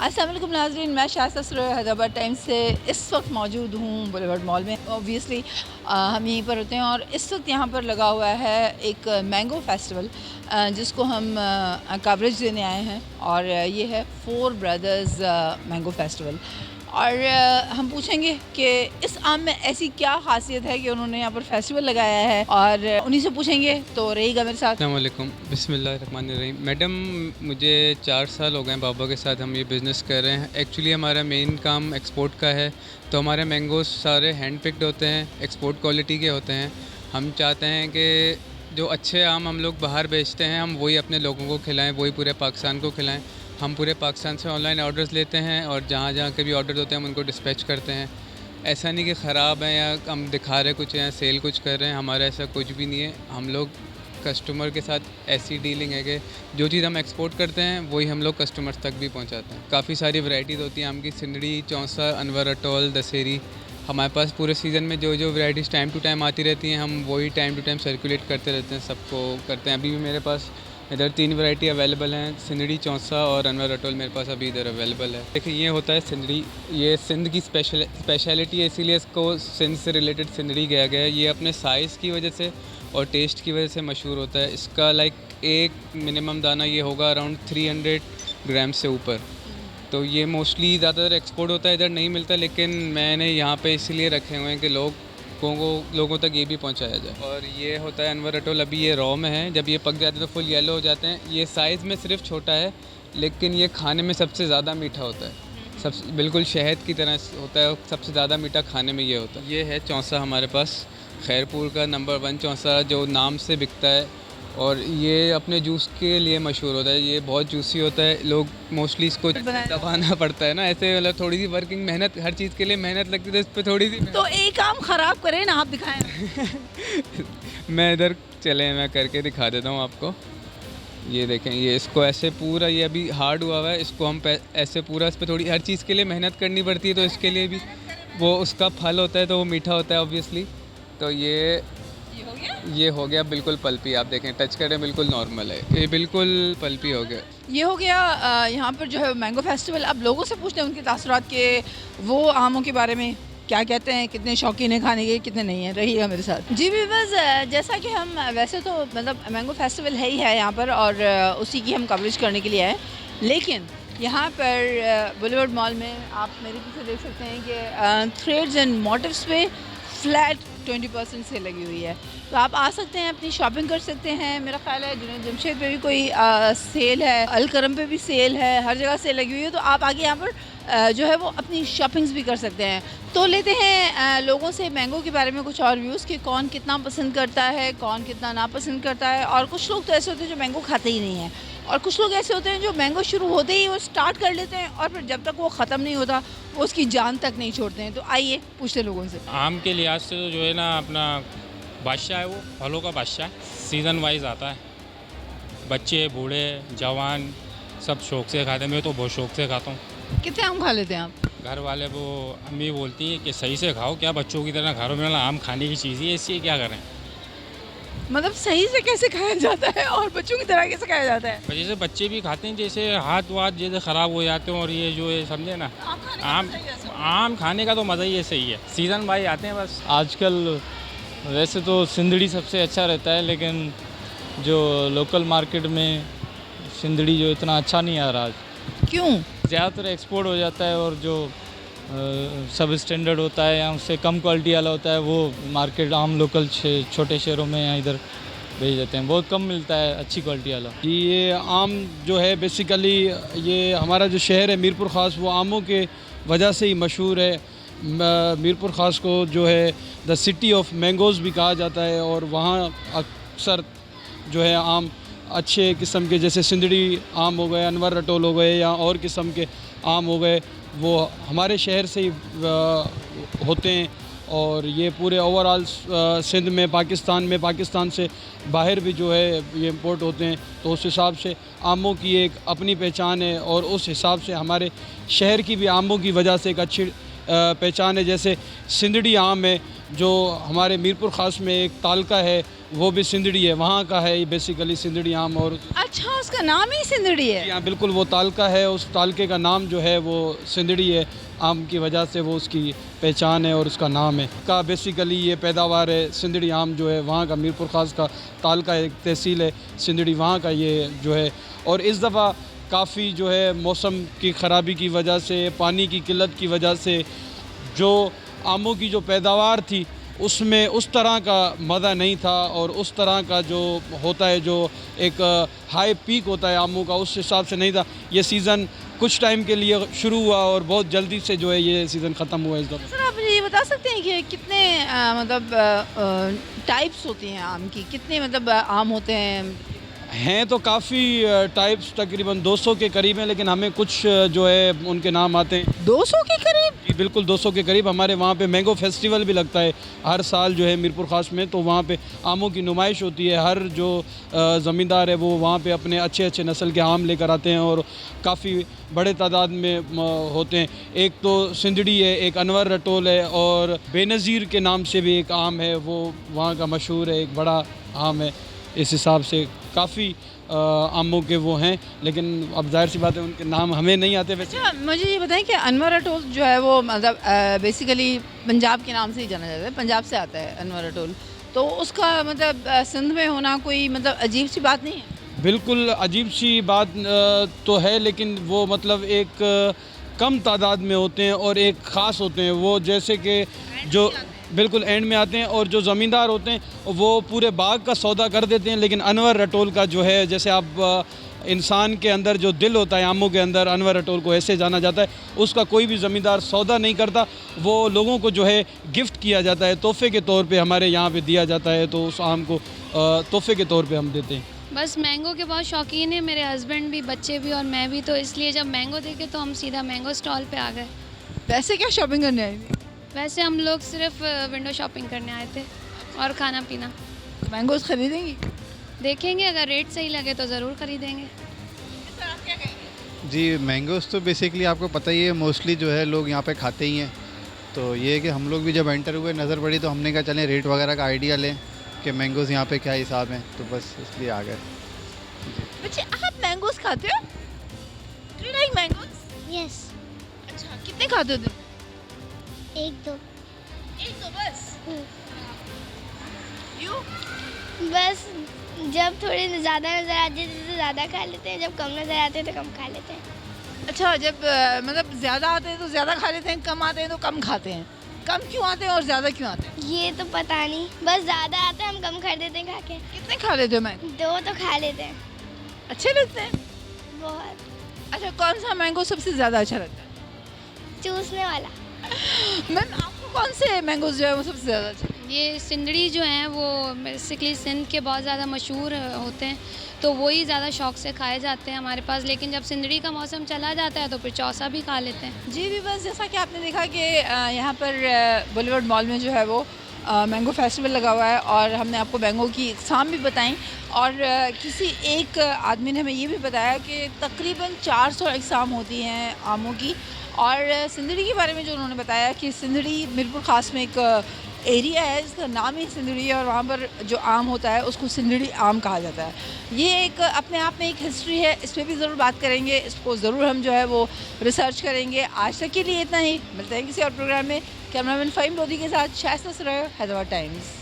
अस्सलाम वालेकुम नाज़रीन, मैं शाइस्ता सरोवर हैदराबाद टाइम्स से इस वक्त मौजूद हूँ बुलेवार्ड मॉल में। ऑब्वियसली हम यहीं पर होते हैं और इस वक्त यहाँ पर लगा हुआ है एक मैंगो फेस्टिवल जिसको हम कवरेज देने आए हैं और ये है फोर ब्रदर्स मैंगो फेस्टिवल। और हम पूछेंगे कि इस आम में ऐसी क्या खासियत है कि उन्होंने यहाँ पर फेस्टिवल लगाया है और उन्हीं से पूछेंगे। तो रहिएगा मेरे साथ। अस्सलाम वालेकुम, बिस्मिल्लाहिर्रहमानिर्रहीम। मैडम, मुझे 4 साल हो गए हैं बाबा के साथ हम ये बिज़नेस कर रहे हैं। एक्चुअली हमारा मेन काम एक्सपोर्ट का है, तो हमारे मैंगोज़ सारे हैंड पिक्ड होते हैं, एक्सपोर्ट क्वालिटी के होते हैं। हम चाहते हैं कि जो अच्छे आम हम लोग बाहर बेचते हैं, हम वही अपने लोगों को खिलाएं, वही पूरे पाकिस्तान को खिलाएं। हम पूरे पाकिस्तान से ऑनलाइन ऑर्डर्स लेते हैं और जहाँ जहाँ के भी ऑर्डर होते हैं हम उनको डिस्पैच करते हैं। ऐसा नहीं कि ख़राब है या हम दिखा रहे कुछ हैं, सेल कुछ कर रहे हैं, हमारा ऐसा कुछ भी नहीं है। हम लोग कस्टमर के साथ ऐसी डीलिंग है कि जो चीज़ हम एक्सपोर्ट करते हैं वही हम लोग कस्टमर्स तक भी पहुंचाते हैं। काफ़ी सारी वैरायटीज़ होती हैं आम की, सिंदड़ी, चौंसा, अनवर अटोल, दशहरी। हमारे पास पूरे सीज़न में जो जो वैरायटीज़ टाइम टू टाइम आती रहती हैं, हम वही टाइम टू टाइम सर्कुलेट करते रहते हैं, सबको करते हैं। अभी भी मेरे पास इधर 3 वैरायटी अवेलेबल हैं, सिंदड़ी, चौंसा और अनवर अटोल मेरे पास अभी इधर अवेलेबल है। देखिए, ये होता है सिंदड़ी, ये सिंध की स्पेशलिटी है, इसीलिए इसको सिंध से रिलेटेड सिंदड़ी कहा गया है। ये अपने साइज़ की वजह से और टेस्ट की वजह से मशहूर होता है। इसका एक मिनिमम दाना ये होगा अराउंड 300 ग्राम से ऊपर। तो ये मोस्टली ज़्यादातर एक्सपोर्ट होता है, इधर नहीं मिलता, लेकिन मैंने यहाँ पे इसीलिए रखे हुए हैं कि लोगों तक ये भी पहुँचाया जाए। और ये होता है अनवर अटोल, अभी ये रॉ में है, जब ये पक जाते हैं तो फुल येलो हो जाते हैं। ये साइज़ में सिर्फ छोटा है, लेकिन ये खाने में सबसे ज़्यादा मीठा होता है। बिल्कुल शहद की तरह होता है, सबसे ज़्यादा मीठा खाने में ये होता है। ये है चौंसा हमारे पास, खैरपुर का नंबर 1 चौंसा जो नाम से बिकता है, और ये अपने जूस के लिए मशहूर होता है। ये बहुत जूसी होता है, लोग मोस्टली इसको दबाना पड़ता है ना, ऐसे मतलब थोड़ी सी वर्किंग मेहनत, हर चीज़ के लिए मेहनत लगती है, तो इस पर थोड़ी सी तो एक आम ख़राब करें ना, आप दिखाएं। मैं इधर चले, मैं करके दिखा देता हूँ आपको। ये देखें, ये इसको ऐसे पूरा, ये अभी हार्ड हुआ हुआ है, इसको हम ऐसे पूरा, इस पर थोड़ी हर चीज़ के लिए मेहनत करनी पड़ती है, तो इसके लिए भी वो उसका फल होता है तो वो मीठा होता है ऑब्वियसली। तो ये हो गया बिल्कुल पल्पी। आप देखें, टच करें, बिल्कुल नॉर्मल है, ये बिल्कुल पल्पी हो गया। ये हो गया यहाँ पर जो है मैंगो फेस्टिवल। अब लोगों से पूछते हैं उनके तासुरात के, वो आमों के बारे में क्या कहते हैं, कितने शौकीन हैं खाने के, कितने नहीं हैं। रहिएगा मेरे साथ। जी भी बस जैसा कि हम वैसे तो मतलब मैंगो फेस्टिवल है ही है यहाँ पर और उसी की हम कवरेज करने के लिए आए, लेकिन यहाँ पर बुलेवार्ड मॉल में आप मेरे पीछे देख सकते हैं कि थ्रेड्स एंड मोटिव्स पे फ्लैट 20% से लगी हुई है। तो आप आ सकते हैं, अपनी शॉपिंग कर सकते हैं। मेरा ख्याल है जुनैद जमशेद पे भी कोई सेल है, अलकरम पे भी सेल है, हर जगह सेल लगी हुई है। तो आप आगे यहाँ पर जो है वो अपनी शॉपिंग्स भी कर सकते हैं। तो लेते हैं लोगों से मैंगो के बारे में कुछ और व्यूज़ कि कौन कितना पसंद करता है, कौन कितना नापसंद करता है। और कुछ लोग तो ऐसे होते हैं जो मैंगो खाते ही नहीं हैं, और कुछ लोग ऐसे होते हैं जो मैंगो शुरू होते ही वो स्टार्ट कर लेते हैं और फिर जब तक वो ख़त्म नहीं होता वो उसकी जान तक नहीं छोड़ते हैं। तो आइए पूछते लोगों से। आम के लिहाज से तो जो है ना, अपना बादशाह है, वो फलों का बादशाह, सीज़न वाइज आता है। बच्चे, बूढ़े, जवान सब शौक़ से खाते हैं। मैं तो बहुत शौक़ से खाता हूँ। कितने आम खा लेते हैं आप? घर वाले वो अम्मी बोलती है कि सही से खाओ, क्या बच्चों की तरह घरों में आम खाने की चीज़ ही ऐसी है, क्या करें। मतलब सही से कैसे खाया जाता है और बच्चों की तरह कैसे खाया जाता है? जैसे बच्चे भी खाते हैं, जैसे हाथ वाथ जैसे ख़राब हो जाते हैं, और ये जो है समझे ना, आम खाने का तो मज़ा ही ऐसे ही है, सीज़न वाइज आते हैं बस। आजकल वैसे तो सिंदड़ी सबसे अच्छा रहता है, लेकिन जो लोकल मार्केट में सिंदड़ी जो इतना अच्छा नहीं आ रहा आज। क्यों? ज़्यादातर एक्सपोर्ट हो जाता है, और जो सब स्टैंडर्ड होता है या उससे कम क्वालिटी वाला होता है, वो मार्केट आम लोकल छोटे शहरों में या इधर भेज देते हैं। बहुत कम मिलता है अच्छी क्वालिटी वाला। जी, ये आम जो है बेसिकली ये हमारा जो शहर है मीरपुर ख़ास, वो आमों के वजह से ही मशहूर है। मीरपुर ख़ास को जो है द सिटी ऑफ मैंगोज़ भी कहा जाता है, और वहाँ अक्सर जो है आम अच्छे किस्म के, जैसे सिंदड़ी आम हो गए, अनवर अटोल हो गए, या और किस्म के आम हो गए, वो हमारे शहर से ही होते हैं। और ये पूरे ओवरऑल सिंध में, पाकिस्तान से बाहर भी जो है ये इंपोर्ट होते हैं। तो उस हिसाब से आमों की एक अपनी पहचान है, और उस हिसाब से हमारे शहर की भी आमों की वजह से एक अच्छी पहचान है। जैसे सिंदड़ी आम है जो हमारे मीरपुर ख़ास में एक तालका है, वो भी सिंदड़ी है, वहाँ का है ये बेसिकली सिंदड़ी आम। और अच्छा, उसका नाम ही सिंदड़ी है। यहाँ बिल्कुल वो तालका है, उस तालके का नाम जो है वो सिंदड़ी है, आम की वजह से वो उसकी पहचान है और उसका नाम है का बेसिकली ये पैदावार है। सिंदड़ी आम जो है वहाँ का मीरपुर ख़ास का तालका एक तहसील है सिंदड़ी, वहाँ का ये जो है। और इस दफ़ा काफ़ी जो है मौसम की ख़राबी की वजह से, पानी की किल्लत की वजह से जो आमों की जो पैदावार थी उसमें उस तरह का मज़ा नहीं था, और उस तरह का जो होता है जो एक हाई पीक होता है आमों का, उस हिसाब से नहीं था। ये सीज़न कुछ टाइम के लिए शुरू हुआ और बहुत जल्दी से जो है ये सीज़न ख़त्म हुआ इस दफ़ा। सर, आप मुझे ये बता सकते हैं कि कितने मतलब टाइप्स होती हैं आम की, कितने मतलब आम होते हैं तो काफ़ी टाइप्स, तकरीबन 200 के करीब हैं, लेकिन हमें कुछ जो है उनके नाम आते हैं 200 के करीब? जी बिल्कुल 200 के करीब। हमारे वहाँ पे मैंगो फेस्टिवल भी लगता है हर साल जो है मीरपुर ख़ास में, तो वहाँ पे आमों की नुमाइश होती है। हर जो ज़मींदार है वो वहाँ पे अपने अच्छे अच्छे नस्ल के आम लेकर आते हैं और काफ़ी बड़े तादाद में होते हैं। एक तो सिंदड़ी है, एक अनवर रटोल है, और बेनज़ीर के नाम से भी एक आम है, वो वहाँ का मशहूर है, एक बड़ा आम है। इस हिसाब से काफ़ी आमों के वो हैं, लेकिन अब जाहिर सी बात है उनके नाम हमें नहीं आते। वैसे अच्छा, मुझे ये बताएं कि अनवर अटोल जो है वो मतलब बेसिकली पंजाब के नाम से ही जाना जाता है, पंजाब से आता है अनवर अटोल, तो उसका मतलब सिंध में होना कोई मतलब अजीब सी बात नहीं है? बिल्कुल अजीब सी बात तो है, लेकिन वो मतलब एक कम तादाद में होते हैं और एक ख़ास होते हैं वो, जैसे कि जो बिल्कुल एंड में आते हैं। और जो ज़मींदार होते हैं वो पूरे बाग का सौदा कर देते हैं, लेकिन अनवर रटोल का जो है, जैसे आप इंसान के अंदर जो दिल होता है आमों के अंदर, अनवर रटोल को ऐसे जाना जाता है, उसका कोई भी ज़मींदार सौदा नहीं करता, वो लोगों को जो है गिफ्ट किया जाता है, तोहफे के तौर पे हमारे यहाँ पे दिया जाता है, तो उस आम को तोहफे के तौर पे हम देते हैं। बस मैंगो के बहुत शौकीन है मेरे हस्बैंड भी, बच्चे भी और मैं भी, तो इसलिए जब मैंगो देखे तो हम सीधा मैंगो स्टॉल पे आ गए। वैसे क्या शॉपिंग करने आई थी? वैसे हम लोग सिर्फ विंडो शॉपिंग करने आए थे और खाना पीना। मैंगोज खरीदेंगी? देखेंगे, अगर रेट सही लगे तो ज़रूर ख़रीदेंगे। जी मैंगोज़ तो बेसिकली आपको पता ही है, मोस्टली जो है लोग यहाँ पे खाते ही हैं। तो ये है कि हम लोग भी जब एंटर हुए नज़र पड़ी तो हमने कहा चलें रेट वगैरह का आइडिया लें कि मैंगोज़ यहाँ पे क्या हिसाब है, तो बस इसलिए आ गए। बच्चे, आप मैंगोज खाते हो? Do you like mangoes? Yes, अच्छा, कितने खाते हो तुम? एक दो। एक तो बस? क्यों? बस जब थोड़ी ज़्यादा नज़र आती है तो ज़्यादा खा लेते हैं, जब कम नज़र आते हैं तो कम खा लेते हैं। अच्छा, जब मतलब ज़्यादा आते हैं तो ज़्यादा खा लेते हैं, कम आते हैं तो कम खाते हैं। कम क्यों आते हैं और ज़्यादा क्यों आते हैं? ये तो पता नहीं, बस ज़्यादा आता है हम कम कर देते हैं खा के। कितने खा लेते हो मैंगो? 2 तो खा लेते हैं। अच्छे लगते हैं? बहुत। अच्छा, कौन सा मैंगो सबसे ज़्यादा अच्छा लगता है? चूसने वाला। मैम, आपको कौन से मैंगोज जो है वो सबसे ज़्यादा अच्छे? ये सिंदड़ी जो हैं वो बेसिकली सिंध के बहुत ज़्यादा मशहूर होते हैं, तो वही ज़्यादा शौक़ से खाए जाते हैं हमारे पास। लेकिन जब सिंदड़ी का मौसम चला जाता है तो फिर चौसा भी खा लेते हैं। जी भी, बस जैसा कि आपने देखा कि यहाँ पर बॉलीवुड मॉल में जो है वो मैंगो फेस्टिवल लगा हुआ है, और हमने आपको मैंगो की इकसाम भी बताई, और किसी एक आदमी ने हमें ये भी बताया कि तकरीबन 400 इकसाम होती हैं आमों की। और सिंदड़ी के बारे में जो उन्होंने बताया कि सिंदड़ी मीरपुर ख़ास में एक एरिया है जिसका नाम ही सिंदड़ी है, और वहाँ पर जो आम होता है उसको सिंदड़ी आम कहा जाता है। ये एक अपने आप में एक हिस्ट्री है, इस पर भी ज़रूर बात करेंगे, इसको ज़रूर हम जो है वो रिसर्च करेंगे। आज तक के लिए इतना ही, मिलते हैं किसी और प्रोग्राम में। कैमरामैन फ़हीम लोधी के साथ शाइस्ता सराय, हैदराबाद टाइम्स।